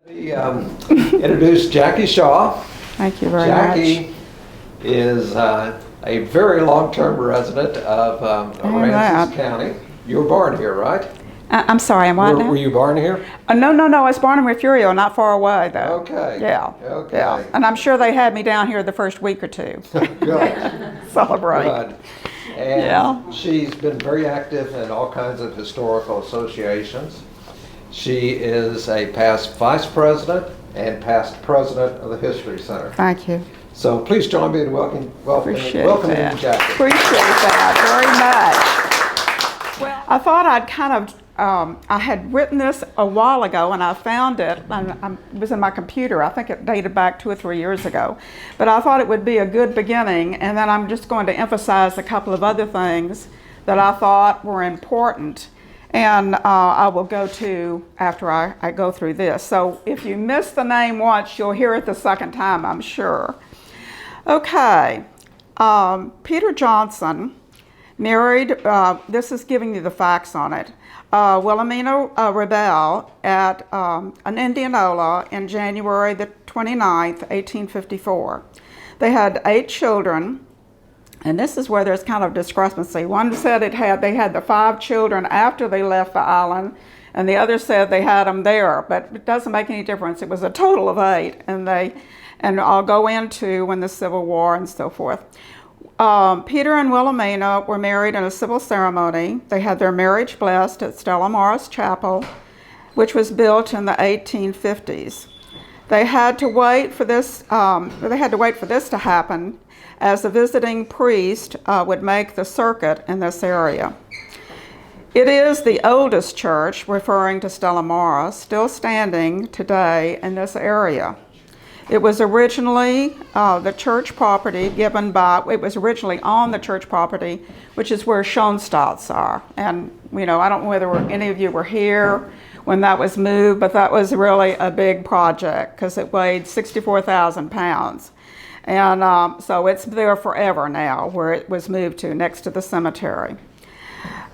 We introduced Jackie Shaw. Thank you very much. Jackie is a very long-term resident of Aransas County. You were born here, right? I'm sorry, I'm what now? Were you born here? No, I was born in Refugio, not far away though. Okay. Yeah. Okay. Yeah. And I'm sure they had me down here the first week or two. Good. Celebrate. Good. And Yeah. she's been very active in all kinds of historical associations. She is a past vice president and past president of the History Center. Thank you. So please join me in welcoming Appreciate that. Jackie. Appreciate that very much. Well, I thought I'd kind of, I had written this a while ago and I found it, and it was in my computer. I think it dated back 2 or 3 years ago. But I thought it would be a good beginning, and then I'm just going to emphasize a couple of other things that I thought were important. And I will go to after I go through this. So if you miss the name once, you'll hear it the second time, I'm sure. Okay, Peter Johnson married, this is giving you the facts on it, Wilhelmina Rebel at an Indianola in January the 29th, 1854. They had 8 children. And this is where there's kind of discrepancy. One said they had the 5 children after they left the island, and the other said they had them there, but it doesn't make any difference. It was a total of 8, and I'll go into when the Civil War and so forth. Peter and Wilhelmina were married in a civil ceremony. They had their marriage blessed at Stella Maris Chapel, which was built in the 1850s. They had to wait for this. To happen, as a visiting priest would make the circuit in this area. It is the oldest church, referring to Stella Maris, still standing today in this area. It was originally the church property given by, it was originally on the church property, which is where Schoenstadts are. And, I don't know whether any of you were here when that was moved, but that was really a big project because it weighed 64,000 pounds. And so it's there forever now, where it was moved to, next to the cemetery.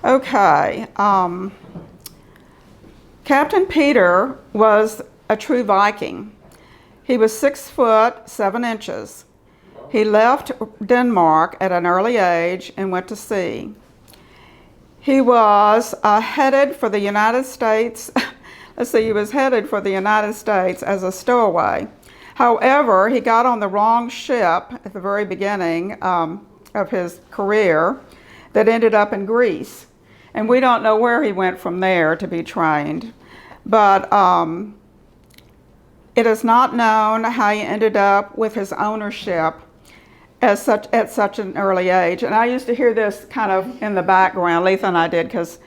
Okay, Captain Peter was a true Viking. He was 6 foot 7 inches. He left Denmark at an early age and went to sea. He was headed for the United States. He was headed for the United States as a stowaway. However, he got on the wrong ship at the very beginning of his career that ended up in Greece. And we don't know where he went from there to be trained. But it is not known how he ended up with his ownership at such an early age. And I used to hear this kind of in the background, Letha and I did, because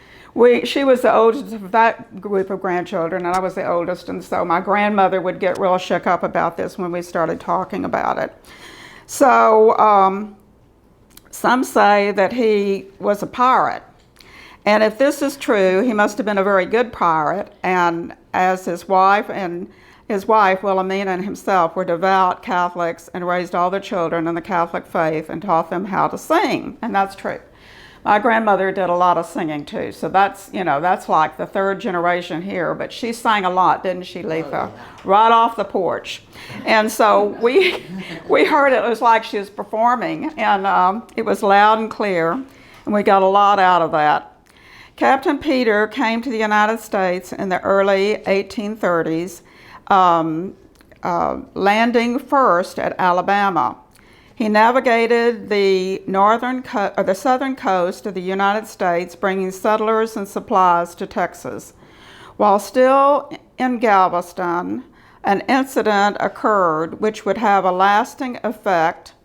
she was the oldest of that group of grandchildren, and I was the oldest, and so my grandmother would get real shook up about this when we started talking about it. So some say that he was a pirate, and if this is true, he must have been a very good pirate, and as his wife Wilhelmina and himself were devout Catholics and raised all their children in the Catholic faith and taught them how to sing, and that's true. My grandmother did a lot of singing too, so that's like the 3rd generation here, but she sang a lot, didn't she, Letha? Right off the porch. And so we heard it was like she was performing, and it was loud and clear, and we got a lot out of that. Captain Peter came to the United States in the early 1830s, landing first at Alabama. He navigated the southern coast of the United States, bringing settlers and supplies to Texas. While still in Galveston, an incident occurred which would have a lasting effect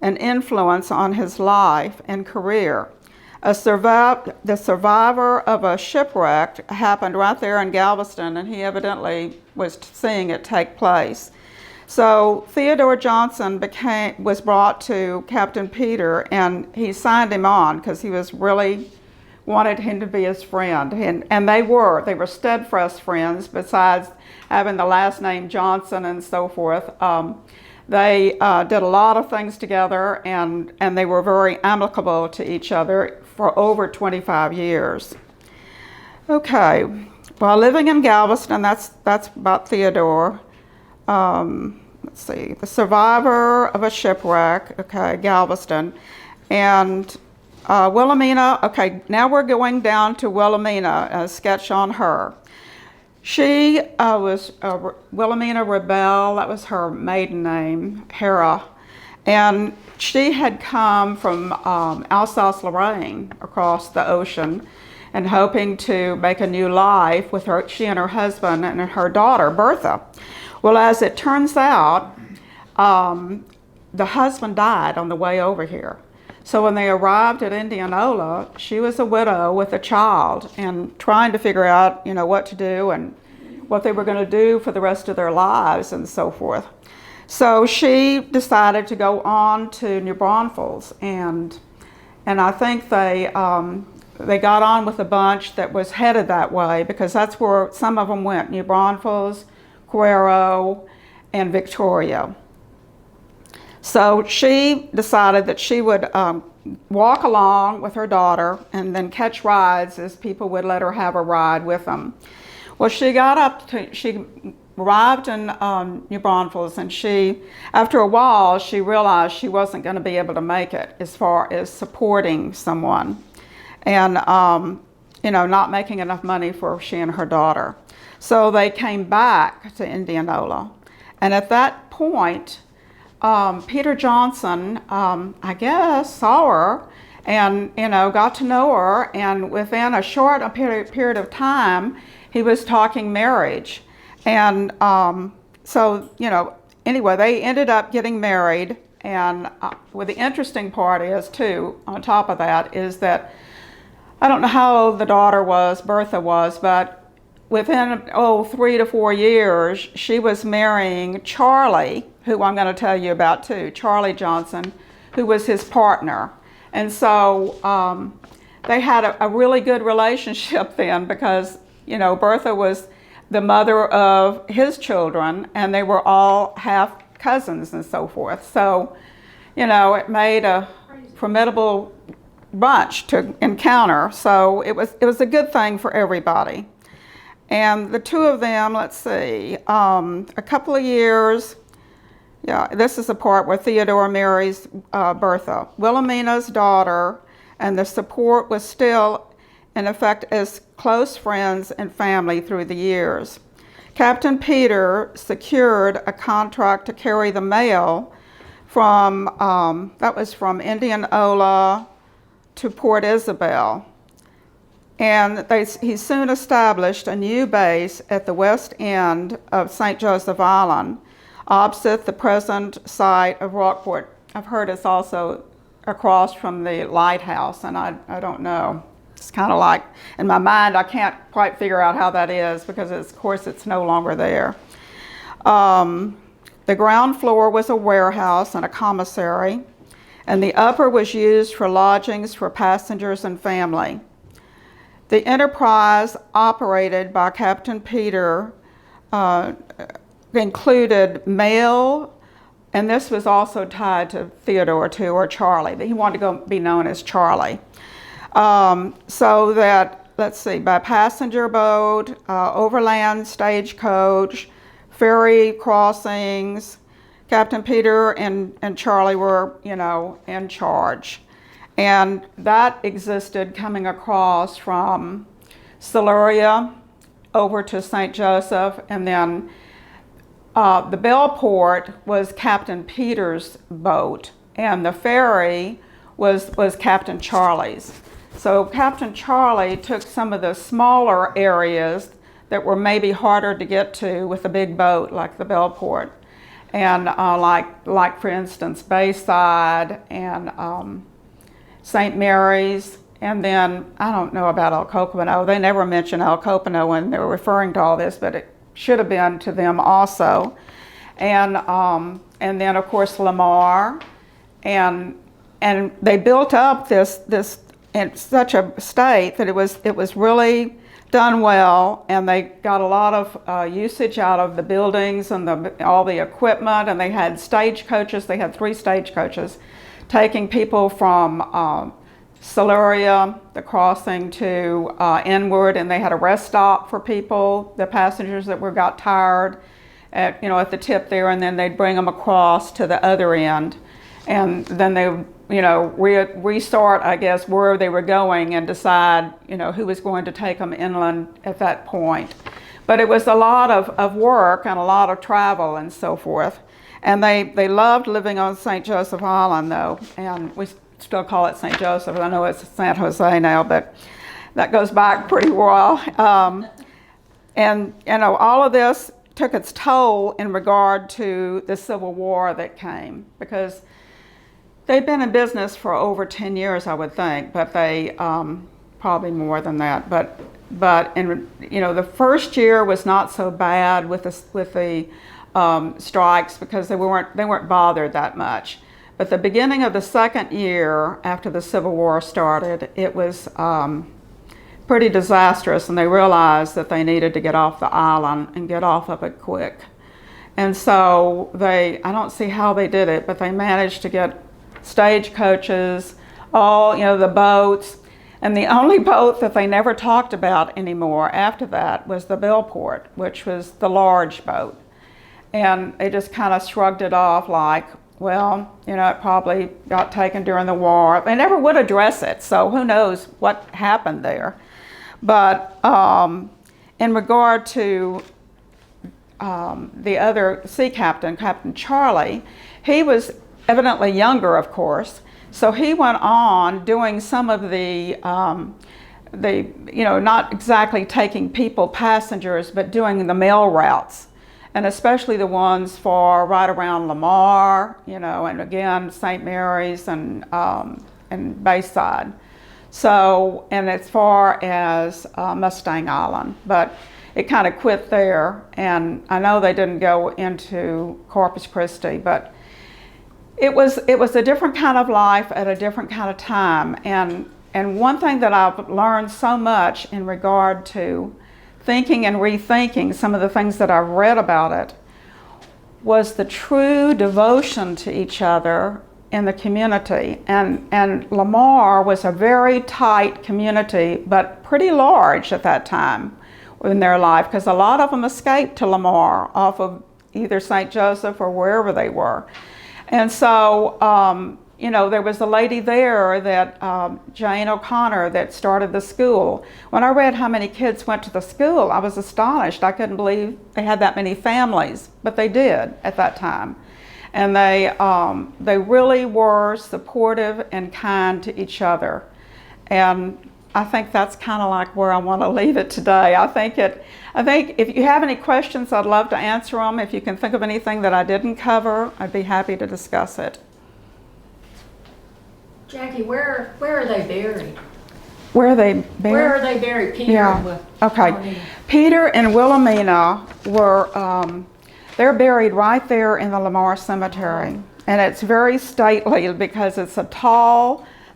and influence on his life and career. The survivor of a shipwreck happened right there in Galveston, and he evidently was seeing it take place. So Theodore Johnson was brought to Captain Peter, and he signed him on because he was really wanted him to be his friend. And they were steadfast friends, besides having the last name Johnson and so forth. They did a lot of things together, and they were very amicable to each other for over 25 years. Okay, while living in Galveston, that's about Theodore. Let's see, the survivor of a shipwreck, okay, Galveston. And Wilhelmina, okay, now we're going down to Wilhelmina, a sketch on her. She was Wilhelmina Rebel, that was her maiden name, Hera. And she had come from Alsace-Lorraine across the ocean and hoping to make a new life with her, she and her husband and her daughter, Bertha. Well, as it turns out, the husband died on the way over here. So when they arrived at Indianola, she was a widow with a child and trying to figure out, you know, what to do and what they were going to do for the rest of their lives and so forth. So she decided to go on to New Braunfels, and I think they got on with a bunch that was headed that way, because that's where some of them went: New Braunfels, Cuero, and Victoria. So she decided that she would walk along with her daughter and then catch rides as people would let her have a ride with them. Well, she arrived in New Braunfels, and after a while, she realized she wasn't going to be able to make it as far as supporting someone and, you know, not making enough money for she and her daughter. So they came back to Indianola. And at that point, Peter Johnson, I guess, saw her and, you know, got to know her. And within a short period of time, he was talking marriage. And so, you know, anyway, they ended up getting married. And well, the interesting part is, too, on top of that, is that I don't know how old the daughter was, Bertha was, but within 3 to 4 years, she was marrying Charlie, who I'm going to tell you about too, Charlie Johnson, who was his partner. And so they had a really good relationship then, because, you know, Bertha was the mother of his children, and they were all half cousins and so forth. So, you know, it made a formidable bunch to encounter. So it was a good thing for everybody. And the two of them, let's see, a couple of years, yeah, this is the part where Theodore marries Bertha, Wilhelmina's daughter, and the support was still in effect as close friends and family through the years. Captain Peter secured a contract to carry the mail from, that was from Indianola to Port Isabel. And he soon established a new base at the west end of St. Joseph Island, opposite the present site of Rockport. I've heard it's also across from the lighthouse, and I don't know. It's kind of like, in my mind, I can't quite figure out how that is, because of course it's no longer there. The ground floor was a warehouse and a commissary, and the upper was used for lodgings for passengers and family. The enterprise operated by Captain Peter included mail, and this was also tied to Theodore too, or Charlie. He wanted to be known as Charlie. So that, let's see, by passenger boat, overland stagecoach, ferry crossings, Captain Peter and Charlie were, you know, in charge. And that existed coming across from Siluria over to St. Joseph, and then the Bellport was Captain Peter's boat, and the ferry was Captain Charlie's. So Captain Charlie took some of the smaller areas that were maybe harder to get to with a big boat like the Bellport, and like for instance Bayside and St. Mary's, and then I don't know about El Copano. They never mention El Copano when they were referring to all this, but it should have been to them also. And then of course Lamar, and they built up this in such a state that it was really done well, and they got a lot of usage out of the buildings and all the equipment, and they had stagecoaches. They had 3 stagecoaches taking people from Siluria, the crossing to Inward, and they had a rest stop for people, the passengers that got tired at, at the tip there, and then they'd bring them across to the other end, and then they would, restart, I guess, where they were going and decide, who was going to take them inland at that point. But it was a lot of work and a lot of travel and so forth. And they loved living on St. Joseph Island, though, and we still call it St. Joseph. I know it's San Jose now, but that goes back pretty well. And all of this took its toll in regard to the Civil War that came, because they'd been in business for over 10 years, I would think, but they probably more than that. But in the first year was not so bad with the strikes, because they weren't bothered that much. But the beginning of the second year after the Civil War started, it was pretty disastrous, and they realized that they needed to get off the island and get off of it quick. And so I don't see how they did it, but they managed to get stagecoaches, all, the boats. And the only boat that they never talked about anymore after that was the Bellport, which was the large boat. And they just kind of shrugged it off like, well, it probably got taken during the war. They never would address it, so who knows what happened there. But in regard to the other sea captain, Captain Charlie, he was evidently younger, of course, so he went on doing some of the not exactly taking passengers, but doing the mail routes, and especially the ones for right around Lamar, and again St. Mary's and Bayside. So, and as far as Mustang Island, but it kind of quit there, and I know they didn't go into Corpus Christi, but it was a different kind of life at a different kind of time. And one thing that I've learned so much in regard to thinking and rethinking some of the things that I've read about it was the true devotion to each other in the community. And Lamar was a very tight community, but pretty large at that time in their life, because a lot of them escaped to Lamar off of either St. Joseph or wherever they were. And so, there was a lady there that, Jane O'Connor, that started the school. When I read how many kids went to the school, I was astonished. I couldn't believe they had that many families, but they did at that time. And they really were supportive and kind to each other. And I think that's kind of like where I want to leave it today. I think if you have any questions, I'd love to answer them. If you can think of anything that I didn't cover, I'd be happy to discuss it. Jackie, where are they buried? Where are they buried? Where are they buried? Peter Yeah. Okay. Peter and Wilhelmina were, they're buried right there in the Lamar Cemetery. And it's very stately because it's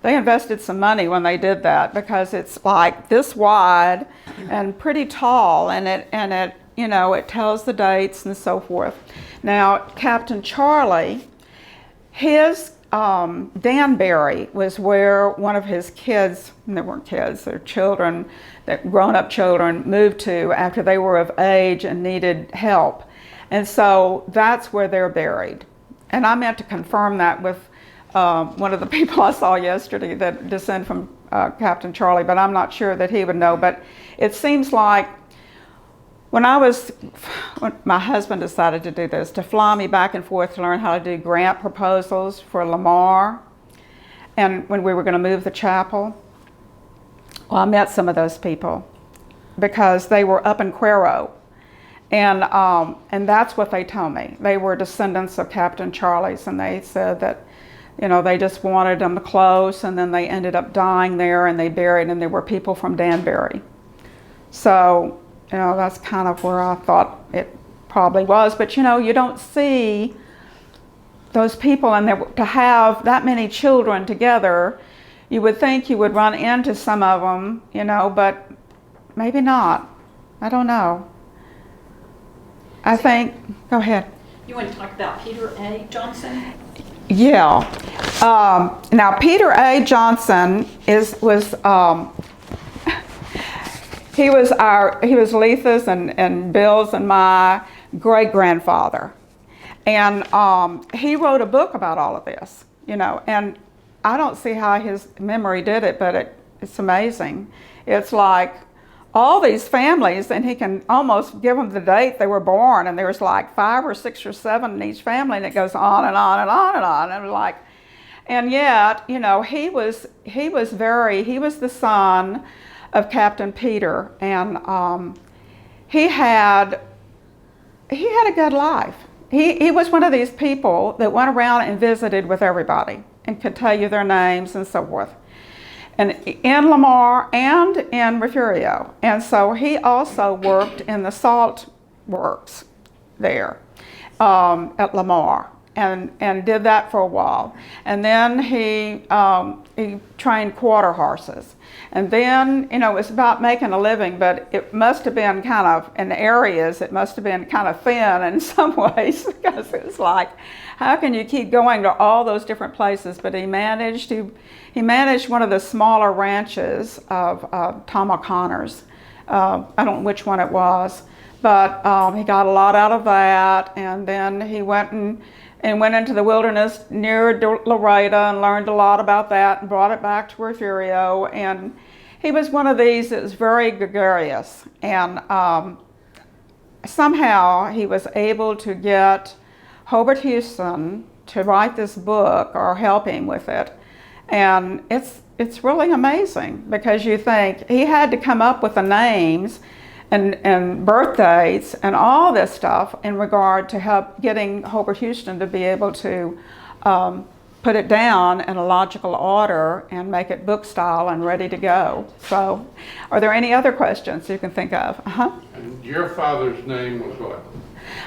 they invested some money when they did that, because it's like this wide and pretty tall, and it tells the dates and so forth. Now, Captain Charlie, his Danbury was where one of his kids, and they weren't kids, they're children, grown-up children, moved to after they were of age and needed help. And so that's where they're buried. And I meant to confirm that with one of the people I saw yesterday that descend from Captain Charlie, but I'm not sure that he would know. But it seems like when my husband decided to do this, to fly me back and forth to learn how to do grant proposals for Lamar, and when we were going to move the chapel, well, I met some of those people because they were up in Cuero. And that's what they told me. They were descendants of Captain Charlie's, and they said that they just wanted them close, and then they ended up dying there, and they buried, and there were people from Danbury. So, that's kind of where I thought it probably was. But, you don't see those people, and to have that many children together, you would think you would run into some of them, but maybe not. I don't know. I think, go ahead. You want to talk about Peter A. Johnson? Yeah. Now Peter A. Johnson he was Letha's and Bill's and my great grandfather, and he wrote a book about all of this, you know. And I don't see how his memory did it, but it's amazing. It's like all these families, and he can almost give them the date they were born, and there's like 5 or 6 or 7 in each family, and it goes on and on and on and on. And like, and yet, you know, he was the son of Captain Peter, and he had a good life. He was one of these people that went around and visited with everybody and could tell you their names and so forth. And in Lamar and in Refugio. And so he also worked in the Saltworks there at Lamar and did that for a while. And then he trained quarter horses. And then, you know, it was about making a living, but it must have been kind of, in areas, it must have been kind of thin in some ways, because it was like, how can you keep going to all those different places? But he managed one of the smaller ranches of Tom O'Connor's. I don't know which one it was, but he got a lot out of that. And then he went into the wilderness near Laredo and learned a lot about that and brought it back to Refugio. And he was one of these that was very gregarious. And somehow he was able to get Hobart Houston to write this book or help him with it. And it's really amazing, because you think he had to come up with the names and birth dates and all this stuff in regard to help getting Hobart Houston to be able to put it down in a logical order and make it book style and ready to go. So, are there any other questions you can think of? And your father's name was what?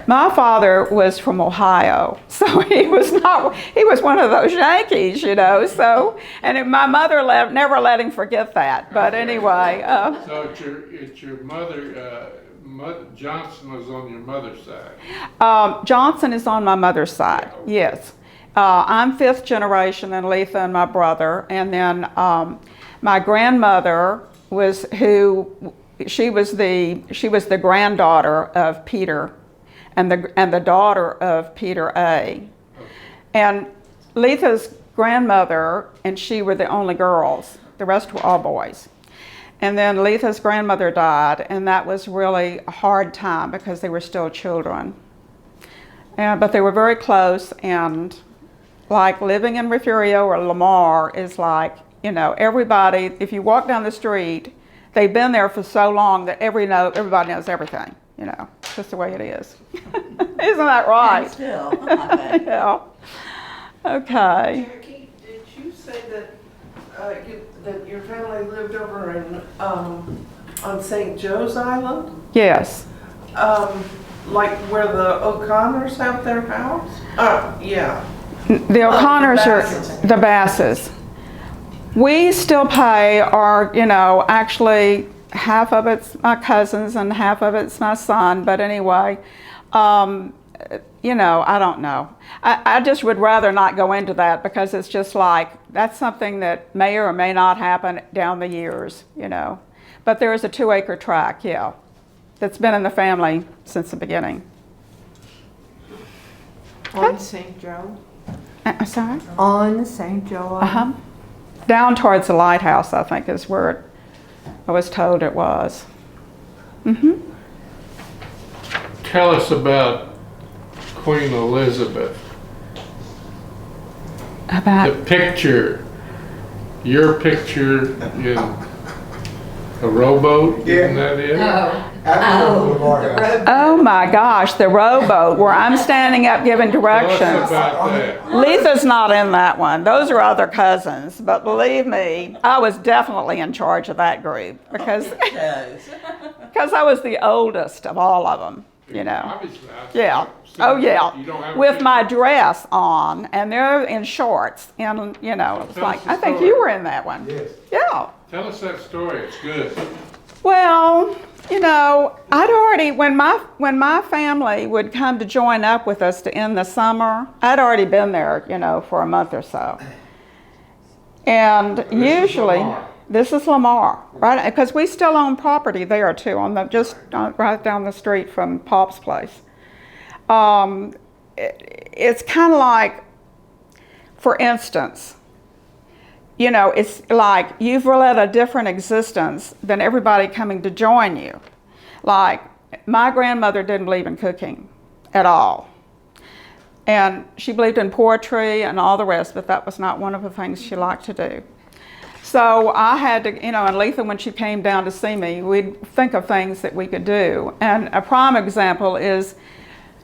My father was from Ohio, so he was one of those Yankees, you know. So, and my mother never let him forget that. But anyway. So it's your mother. Johnson was on your mother's side. Johnson is on my mother's side. Yeah, okay. Yes. I'm 5th generation, and Letha and my brother, and then my grandmother she was the granddaughter of Peter. And the daughter of Peter A. Okay. And Letha's grandmother and she were the only girls. The rest were all boys. And then Letha's grandmother died, and that was really a hard time because they were still children. But they were very close, and like living in Refugio or Lamar is like, you know, everybody, if you walk down the street, they've been there for so long that everybody knows everything. You know, it's just the way it is. Isn't that right? And still, I bet. Yeah. Okay. Jackie, did you say that your family lived over in on St. Joe's Island? Yes. Like where the O'Connors have their house? Yeah. The O'Connors the are Basses. the Basses. We still pay our, you know, actually half of it's my cousins and half of it's my son. But anyway, you know, I don't know. I just would rather not go into that, because it's just like, that's something that may or may not happen down the years, you know. But there is a 2-acre tract, yeah, that's been in the family since the beginning. On St. Joe? Sorry? On St. Joe. Uh-huh. Down towards the lighthouse, I think, is where I was told it was. Mm-hmm. Tell us about Queen Elizabeth. About The picture, your picture in a rowboat, isn't that it? oh my gosh, the rowboat where I'm standing up giving Tell directions. us about that. Letha's not in that one. Those are other cousins. But believe me, I was definitely in charge of that group because I was the oldest of all of them, you know. Obviously, Yeah. Oh yeah. With my dress on, and they're in shorts, and you know, it's Tell like, us the I think story. you were in that one. Yes. Yeah. Tell us that story, it's good. Well, you know, I'd already, when my family would come to join up with us to end the summer, I'd already been there, you know, for a month or so. And usually, this is Lamar, right? Because we still own property there too, on the right down the street from Pop's place. It's kind of like, for instance, you know, it's like you've led a different existence than everybody coming to join you. Like, my grandmother didn't believe in cooking at all. And she believed in poetry and all the rest, but that was not one of the things she liked to do. So I had to, you know, and Letha, when she came down to see me, we'd think of things that we could do. And a prime example is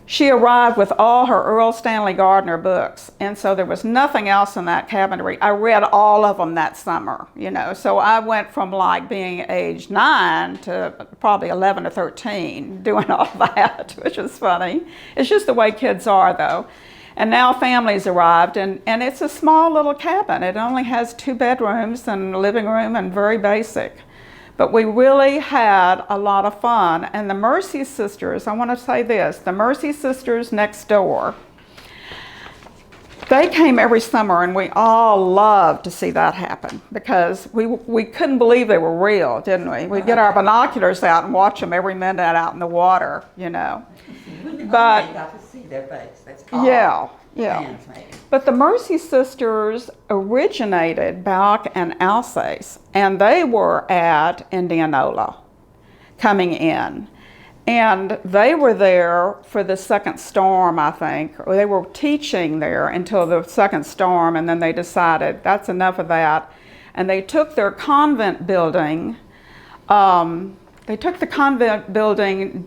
she arrived with all her Earl Stanley Gardner books. And so there was nothing else in that cabinet to read. I read all of them that summer, you know. So I went from like being age 9 to probably 11 or 13 doing all that, which was funny. It's just the way kids are, though. And now families arrived, and it's a small little cabin. It only has 2 bedrooms and a living room and very basic. But we really had a lot of fun. And the Mersey Sisters, I want to say this, the Mersey Sisters next door, they came every summer, and we all loved to see that happen because we couldn't believe they were real, didn't we? We'd get our binoculars out and watch them every minute out in the water, you know. But you got to see their face. That's yeah. fans, maybe. But the Mersey Sisters originated back in Alsace, and they were at Indianola coming in. And they were there for the second storm, I think. Or they were teaching there until the second storm, and then they decided that's enough of that. And they took their convent building,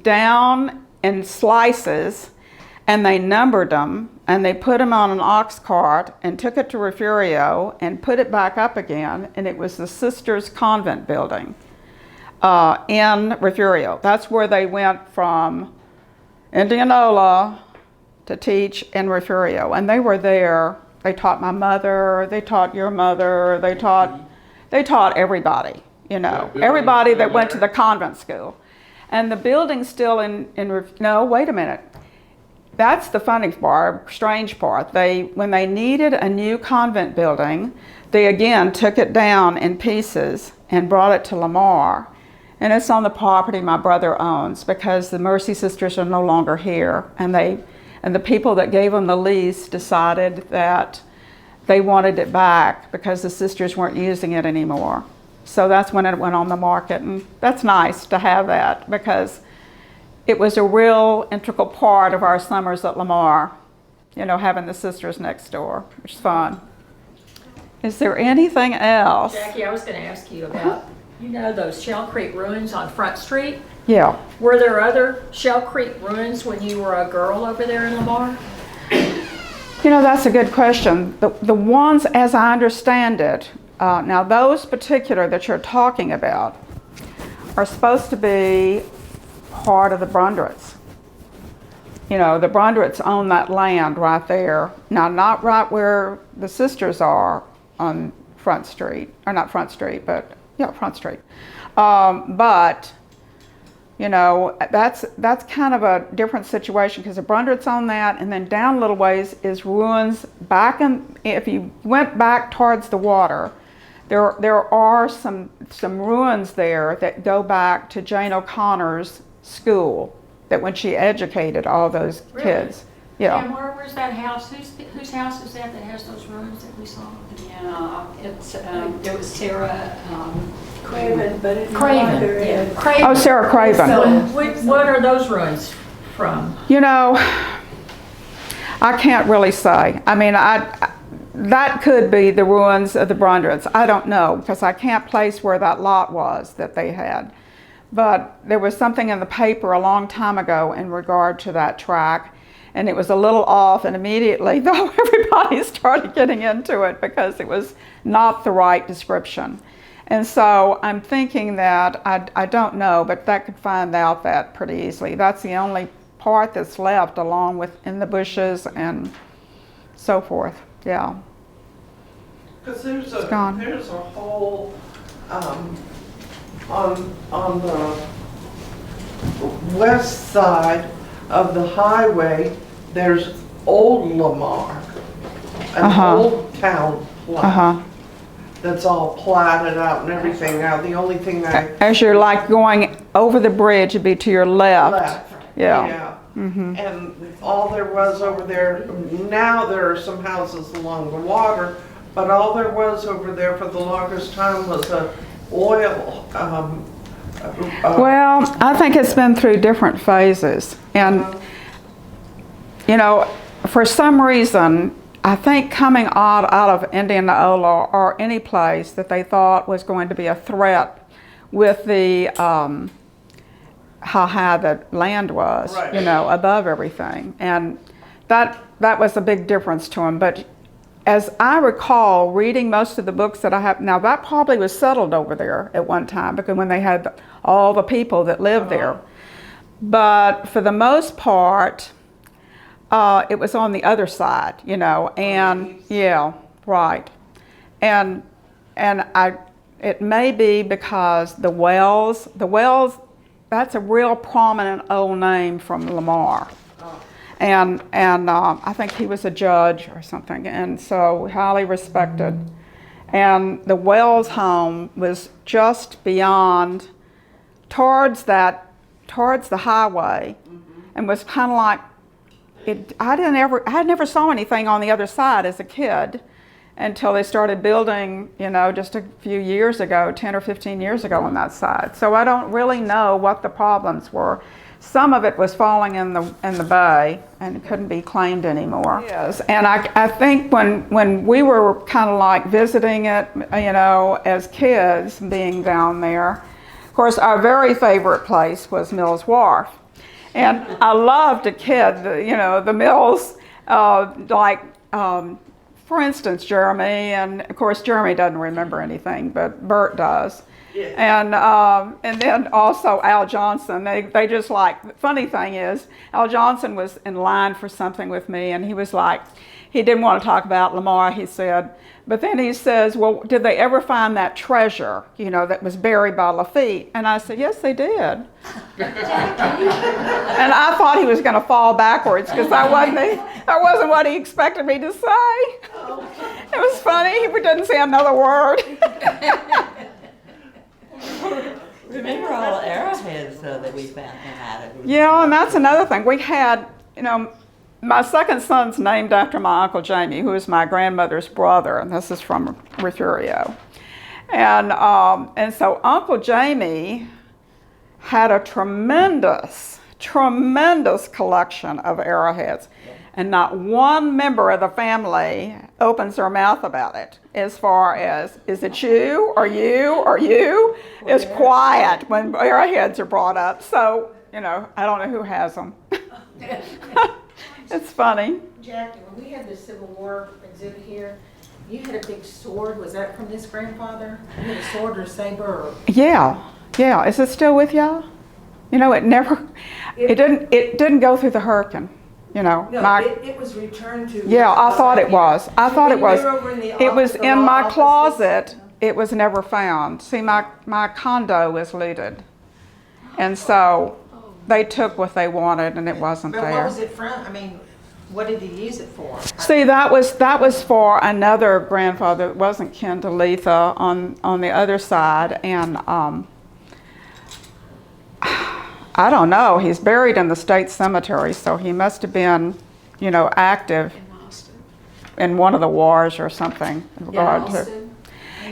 down in slices, and they numbered them, and they put them on an ox cart and took it to Refugio and put it back up again, and it was the Sisters Convent building in Refugio. That's where they went from Indianola to teach in Refugio, and they were there. They taught my mother, they taught your mother, they taught everybody, you know, everybody that went to the convent school. And the building's still no, wait a minute. That's the funny part, strange part. When they needed a new convent building, they again took it down in pieces and brought it to Lamar. And it's on the property my brother owns because the Mersey Sisters are no longer here. And the people that gave them the lease decided that they wanted it back because the sisters weren't using it anymore. So that's when it went on the market, and that's nice to have that because it was a real integral part of our summers at Lamar, you know, having the sisters next door, which is fun. Is there anything else? Jackie, I was going to ask you about, you know, those Shell Creek ruins on Front Street? Yeah. Were there other Shell Creek ruins when you were a girl over there in Lamar? You know, that's a good question. The ones, as I understand it, now those particular that you're talking about are supposed to be part of the Bron Durance. You know, the Bron Durance own that land right there. Now, not right where the sisters are on Front Street, or not Front Street, but yeah, Front Street. But you know, that's kind of a different situation because the Bron Durance own that, and then down a little ways is ruins back in. If you went back towards the water, there are some ruins there that go back to Jane O'Connor's school, that when she educated all those kids. Yeah. And where's that house? Whose house is that has those ruins that we saw? Yeah, it was Sarah Craven, but it's Craven. Yeah. Craven. Oh, Sarah Craven. So what are those ruins from? You know, I can't really say. I mean, that could be the ruins of the Bron Durance. I don't know because I can't place where that lot was that they had. But there was something in the paper a long time ago in regard to that track, and it was a little off, and immediately, though, everybody started getting into it because it was not the right description. And so I'm thinking that, I don't know, but that could find out that pretty easily. That's the only part that's left, along with in the bushes and so forth. Yeah. Because there's a gone. whole on the west side of the highway, there's old Lamar, an Uh-huh. old town plat. Uh-huh. That's all platted out and everything. Now, the only thing I As you're like going over the bridge, it'd be to your left. left. Yeah. Mm-hmm. And all there was over there, now there are some houses along the water, but all there was over there for the longest time was a oil, Well, I think it's been through different phases. And, you know, for some reason, I think coming out of Indianola or any place that they thought was going to be a threat with the, how high the land was, Right. you know, above everything. And that was a big difference to them. But as I recall reading most of the books that I have, now that probably was settled over there at one time because when they had all the people that lived there. But for the most part, it was on the other side, you know, and yeah, right. And it may be because the Wells, that's a real prominent old name from Lamar. And I think he was a judge or something, and so highly respected. And the Wells home was just beyond, towards the highway, and was kind of like, I never saw anything on the other side as a kid until they started building, you know, just a few years ago, 10 or 15 years ago on that side. So I don't really know what the problems were. Some of it was falling in the bay and couldn't be claimed anymore. Yes, and I think when we were kind of like visiting it, you know, as kids being down there, of course our very favorite place was Mills Wharf. And I loved a kid, you know, the Mills, for instance, Jeremy, and of course Jeremy doesn't remember anything, but Bert does. Yeah. And then also Al Johnson. They just like, funny thing is, Al Johnson was in line for something with me, and he was like, he didn't want to talk about Lamar, he said, but then he says, well, did they ever find that treasure, you know, that was buried by Lafitte? And I said, yes, they did. And I thought he was going to fall backwards because that wasn't what he expected me to say. It was funny, he didn't say another word. Remember all the arrowheads that we found out of? Yeah, and that's another thing. We had, you know, my second son's named after my Uncle Jamie, who is my grandmother's brother, and this is from Refugio. And so Uncle Jamie had a tremendous collection of arrowheads. And not one member of the family opens their mouth about it as far as, is it you or you or you? It's quiet when arrowheads are brought up. So, you know, I don't know who has them. It's funny. Jackie, when we had the Civil War exhibit here, you had a big sword. Was that from this grandfather? You had a sword or saber? Yeah. Is it still with y'all? You know, it didn't go through the hurricane. You know, No, it was returned to. Yeah, I thought it was. It was in my offices. closet. It was never found. See, my condo was looted, and so they took what they wanted, and it wasn't But there. what was it from? I mean, what did he use it for? See, that was for another grandfather that wasn't kin to Letha on the other side, and I don't know. He's buried in the state cemetery, so he must have been, you know, active in one of the wars or something. In regard to.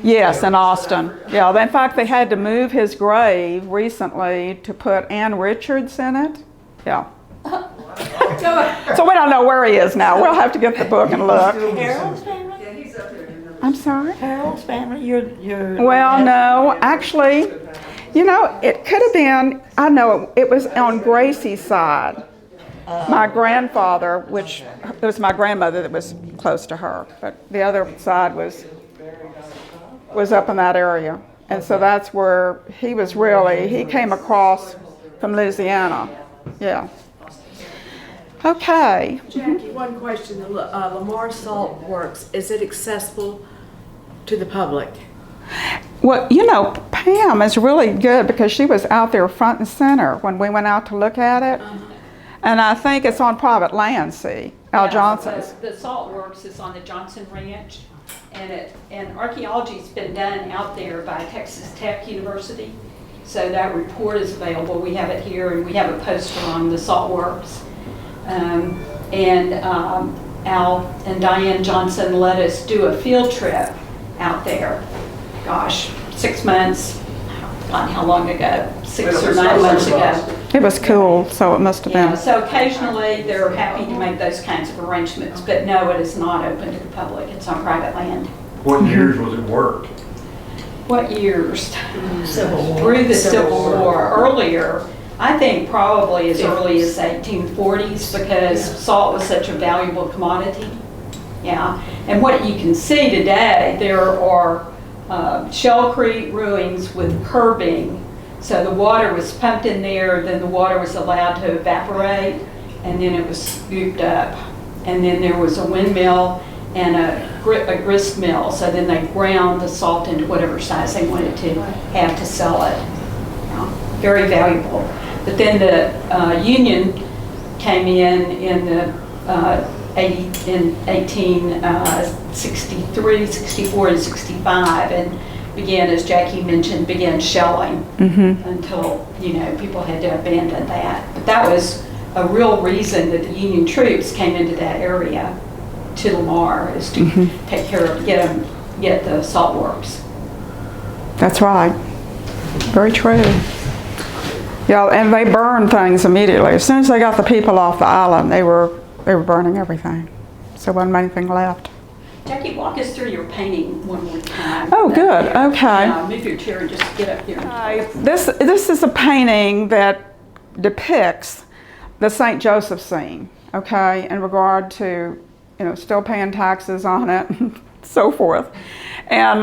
Yes, in Austin. Yeah, in fact, they had to move his grave recently to put Ann Richards in it. Yeah. So we don't know where he is now. We'll have to get the book and look. Harold's family? Yeah, he's up there. I'm sorry? Harold's family? Your Well, no, actually, you know, it could have been, I know, it was on Gracie's side. My grandfather, which it was my grandmother that was close to her, but the other side was up in that area. And so that's where he came across from Louisiana. Yeah. Okay. Jackie, one question. The Lamar Saltworks, is it accessible to the public? Well, you know, Pam is really good because she was out there front and center when we went out to look at it. And I think it's on private land, see, Al Johnson's. The Saltworks is on the Johnson Ranch, and archaeology's been done out there by Texas Tech University. So that report is available. We have it here, and we have a poster on the Saltworks. Al and Diane Johnson let us do a field trip out there. Gosh, 6 months, not how long ago, 6 or 9 months ago. It was cool, so it must have Yeah, been. so occasionally they're happy to make those kinds of arrangements, but no, it is not open to the public. It's on private land. What years was it worked? What years? Civil War. Through the Civil War. Earlier, I think probably as early as 1840s, because salt was such a valuable commodity. Yeah, and what you can see today, there are shellcrete ruins with curbing. So the water was pumped in there, then the water was allowed to evaporate, and then it was scooped up. And then there was a windmill and a grist mill. So then they ground the salt into whatever size they wanted to have to sell it. Very valuable. But then the Union came in the 1863, 64, and 65, and began, as Jackie mentioned, began shelling until, you know, people had to abandon that. But that was a real reason that the Union troops came into that area to Lamar, is to take care of, get the salt works. That's right. Very true. Yeah, and they burned things immediately. As soon as they got the people off the island, they were burning everything. So there wasn't anything left. Jackie, walk us through your painting one more time. Oh, good. Okay. Move your chair and just get up here. This is a painting that depicts the St. Joseph scene, okay, in regard to, you know, still paying taxes on it and so forth. And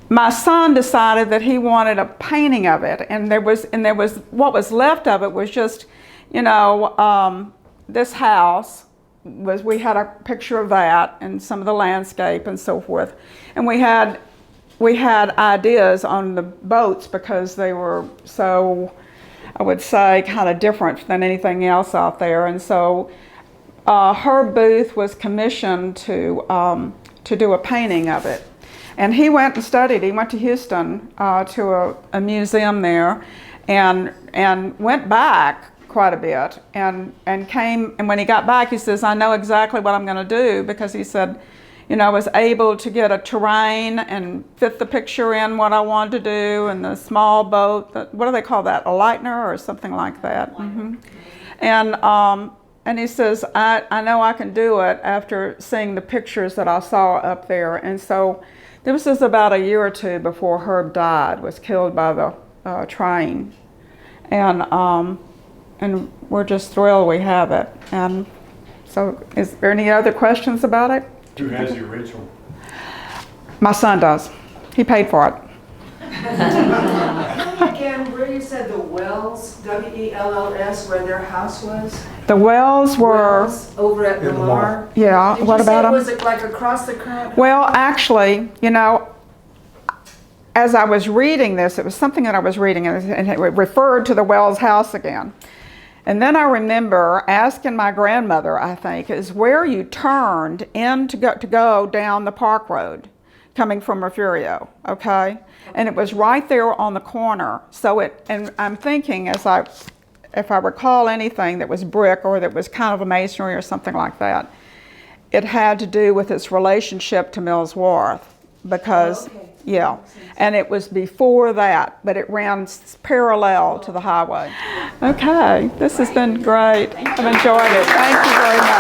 my son decided that he wanted a painting of it, and there was what was left of it was just, you know, this house we had a picture of that and some of the landscape and so forth, and we had ideas on the boats because they were so, I would say, kind of different than anything else out there. And so Herb Booth was commissioned to do a painting of it. And he went and studied. He went to Houston to a museum there, and went back quite a bit, and came. And when he got back, he says, "I know exactly what I'm going to do," because he said, you know, I was able to get a terrain and fit the picture in what I wanted to do, and the small boat. What do they call that? A lightner or something like that. And he says, I know I can do it after seeing the pictures that I saw up there. And so this was about a year or two before Herb died, was killed by the train. And we're just thrilled we have it. And so is there any other questions about it? Who has the original? My son does. He paid for it. Again, where you said the Wells, W-E-L-L-S, where their house was? The Wells were, Wells over at Lamar. yeah, Did what you say about them? was it like across the current? Well, actually, you know, as I was reading this, it was something that I was reading, and it referred to the Wells house again. And then I remember asking my grandmother, I think, is where you turned in to go down the park road coming from Refugio, okay? And it was right there on the corner. So and I'm thinking, if I recall anything that was brick or that was kind of a masonry or something like that, it had to do with its relationship to Mills Wharf, because, yeah, and it was before that, but it ran parallel to the highway. Okay, this has been great. I've enjoyed it. Thank you very much.